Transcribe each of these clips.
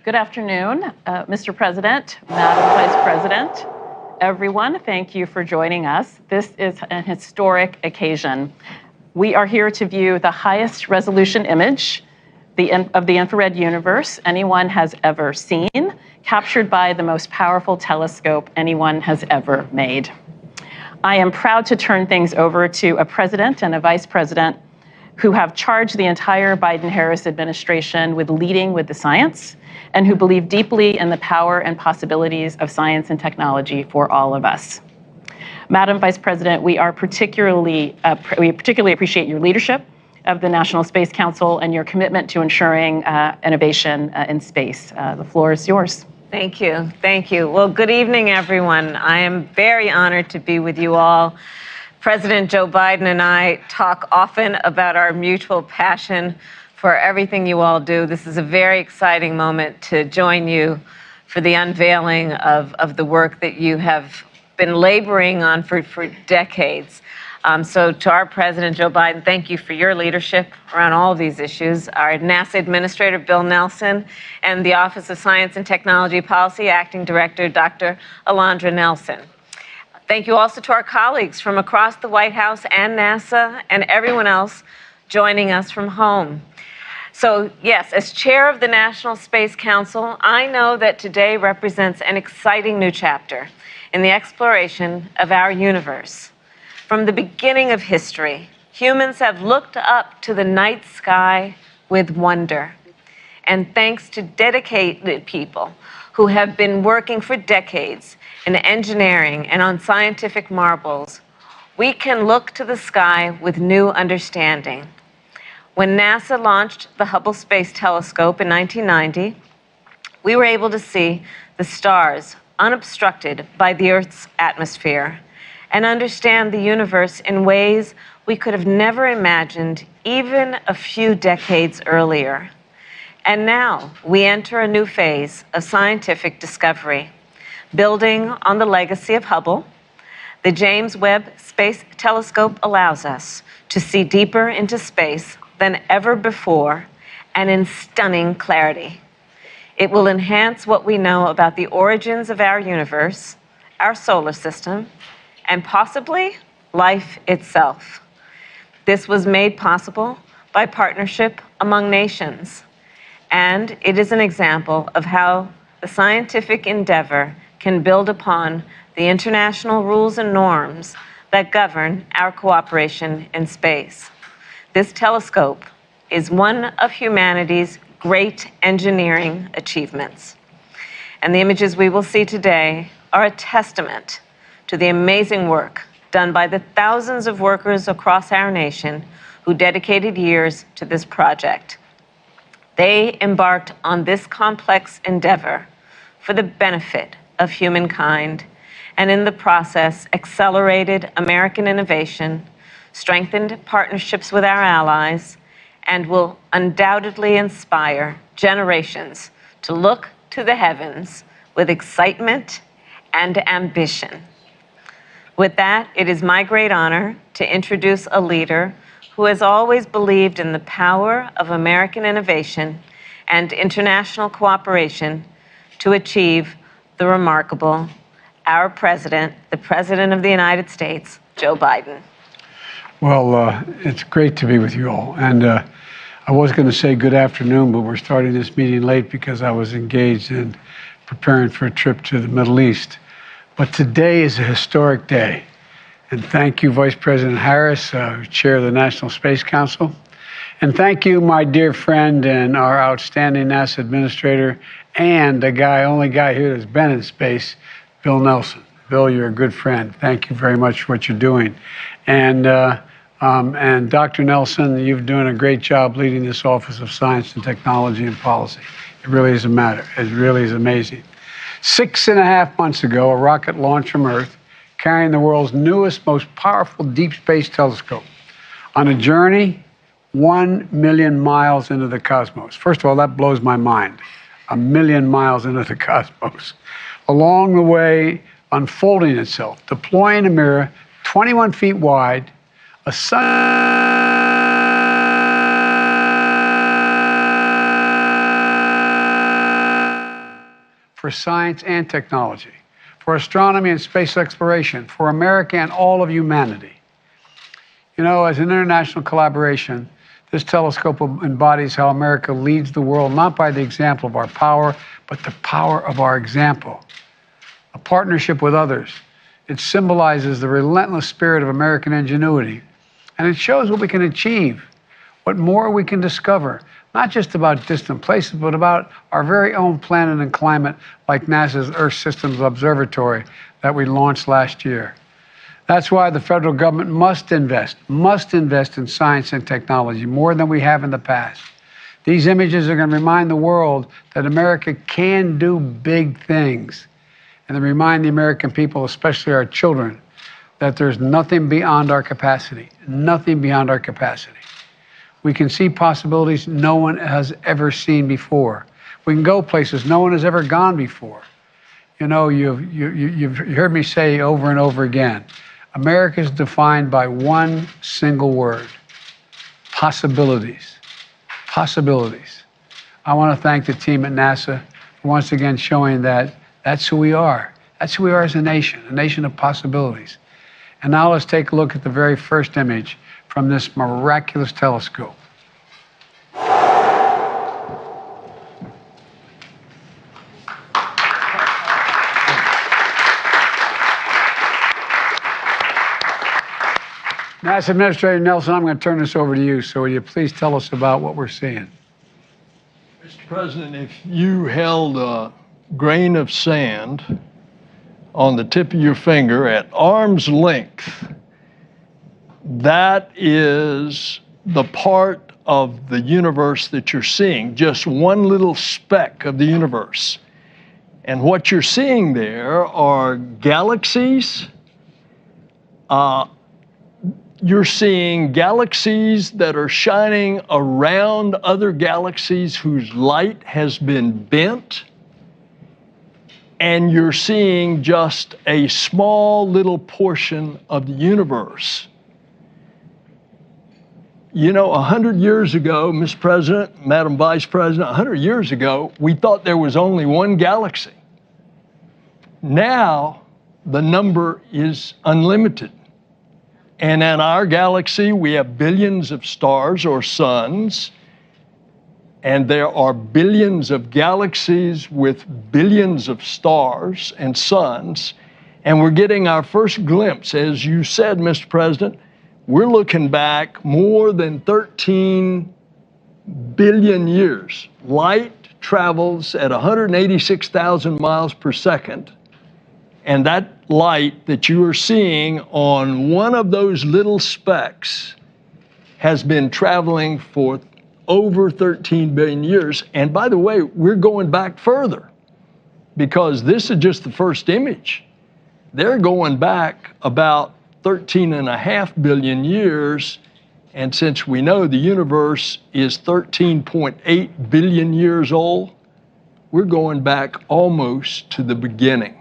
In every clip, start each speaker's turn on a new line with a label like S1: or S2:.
S1: Good afternoon, Mr. President, Madam Vice President, everyone. Thank you for joining us. This is an historic occasion. We are here to view the highest resolution image of the infrared universe anyone has ever seen, captured by the most powerful telescope anyone has ever made. I am proud to turn things over to a president and a vice president who have charged the entire Biden-Harris administration with leading with the science and who believe deeply in the power and possibilities of science and technology for all of us. Madam Vice President, we particularly appreciate your leadership of the National Space Council and your commitment to ensuring innovation in space. The floor is yours.
S2: Thank you. Thank you. Well, good evening, everyone. I am very honored to be with you all. President Joe Biden and I talk often about our mutual passion for everything you all do. This is a very exciting moment to join you for the unveiling of the work that you have been laboring on for decades. So to our President Joe Biden, thank you for your leadership around all of these issues. Our NASA Administrator Bill Nelson and the Office of Science and Technology Policy Acting Director Dr. Alondra Nelson. Thank you also to our colleagues from across the White House and NASA and everyone else joining us from home. So yes, as chair of the National Space Council, I know that today represents an exciting new chapter in the exploration of our universe. From the beginning of history, humans have looked up to the night sky with wonder. And thanks to dedicated people who have been working for decades in engineering and on scientific marvels, we can look to the sky with new understanding. When NASA launched the Hubble Space Telescope in 1990, we were able to see the stars unobstructed by the Earth's atmosphere and understand the universe in ways we could have never imagined even a few decades earlier. And now we enter a new phase of scientific discovery. Building on the legacy of Hubble, the James Webb Space Telescope allows us to see deeper into space than ever before and in stunning clarity. It will enhance what we know about the origins of our universe, our solar system, and possibly life itself. This was made possible by partnership among nations, and it is an example of how the scientific endeavor can build upon the international rules and norms that govern our cooperation in space. This telescope is one of humanity's great engineering achievements. And the images we will see today are a testament to the amazing work done by the thousands of workers across our nation who dedicated years to this project. They embarked on this complex endeavor for the benefit of humankind, and in the process accelerated American innovation, strengthened partnerships with our allies, and will undoubtedly inspire generations to look to the heavens with excitement and ambition. With that, it is my great honor to introduce a leader who has always believed in the power of American innovation and international cooperation to achieve the remarkable, our president, the President of the United States, Joe Biden.
S3: Well, it's great to be with you all. And I was going to say good afternoon, but we're starting this meeting late because I was engaged in preparing for a trip to the Middle East. But today is a historic day. And thank you, Vice President Harris, Chair of the National Space Council. And thank you, my dear friend and our outstanding NASA Administrator and the only guy here that's been in space, Bill Nelson. Bill, you're a good friend. Thank you very much for what you're doing. And Dr. Nelson, you're doing a great job leading this Office of Science and Technology and Policy. It really is a matter. It really is amazing. 6.5 months ago, a rocket launched from Earth, carrying the world's newest, most powerful deep space telescope on a journey 1 million miles into the cosmos. First of all, that blows my mind. 1 million miles into the cosmos. Along the way, unfolding itself, deploying a mirror 21 feet wide, a sun for science and technology, for astronomy and space exploration, for America and all of humanity. You know, as an international collaboration, this telescope embodies how America leads the world, not by the example of our power, but the power of our example. A partnership with others. It symbolizes the relentless spirit of American ingenuity. And it shows what we can achieve, what more we can discover, not just about distant places, but about our very own planet and climate, like NASA's Earth Systems Observatory that we launched last year. That's why the federal government must invest in science and technology more than we have in the past. These images are going to remind the world that America can do big things. And they remind the American people, especially our children, that there's nothing beyond our capacity, nothing beyond our capacity. We can see possibilities no one has ever seen before. We can go places no one has ever gone before. You know, you've heard me say over and over again, America is defined by one single word: possibilities. Possibilities. I want to thank the team at NASA for once again showing that that's who we are. That's who we are as a nation of possibilities. And now let's take a look at the very first image from this miraculous telescope. NASA Administrator Nelson, I'm going to turn this over to you. So will you please tell us about what we're seeing?
S4: Mr. President, if you held a grain of sand on the tip of your finger at arm's length, that is the part of the universe that you're seeing, just one little speck of the universe. And what you're seeing there are galaxies. You're seeing galaxies that are shining around other galaxies whose light has been bent. And you're seeing just a small little portion of the universe. You know, 100 years ago, Mr. President, Madam Vice President, 100 years ago, we thought there was only one galaxy. Now, the number is unlimited. And in our galaxy, we have billions of stars or suns, and there are billions of galaxies with billions of stars and suns, and we're getting our first glimpse. As you said, Mr. President, we're looking back more than 13 billion years. Light travels at 186,000 miles per second. And that light that you are seeing on one of those little specks has been traveling for over 13 billion years. And by the way, we're going back further because this is just the first image. They're going back about 13.5 billion years. And since we know the universe is 13.8 billion years old, we're going back almost to the beginning.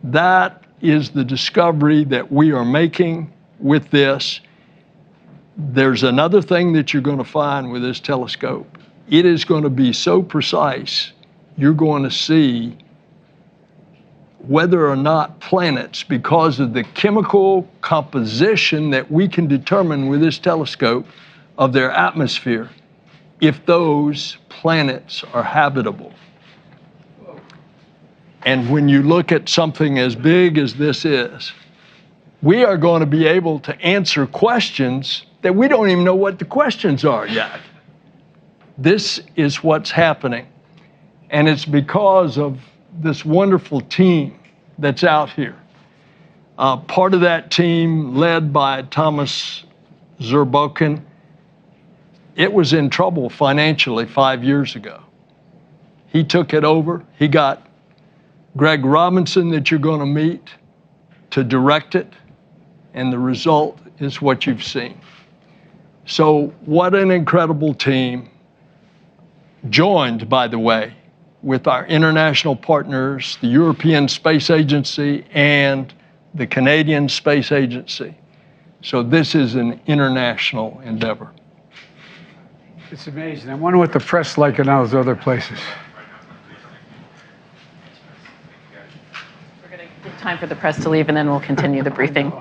S4: That is the discovery that we are making with this. There's another thing that you're going to find with this telescope. It is going to be so precise, you're going to see whether or not planets, because of the chemical composition that we can determine with this telescope of their atmosphere, if those planets are habitable. And when you look at something as big as this is, we are going to be able to answer questions that we don't even know what the questions are yet. This is what's happening. And it's because of this wonderful team that's out here. Part of that team, led by Thomas Zurbuchen, it was in trouble financially 5 years ago. He took it over. He got Greg Robinson, that you're going to meet, to direct it, and the result is what you've seen. So what an incredible team, joined, by the way, with our international partners, the European Space Agency and the Canadian Space Agency. So this is an international endeavor.
S3: It's amazing. I wonder what the press like in those other places.
S1: time for the press to leave, and then we'll continue the briefing.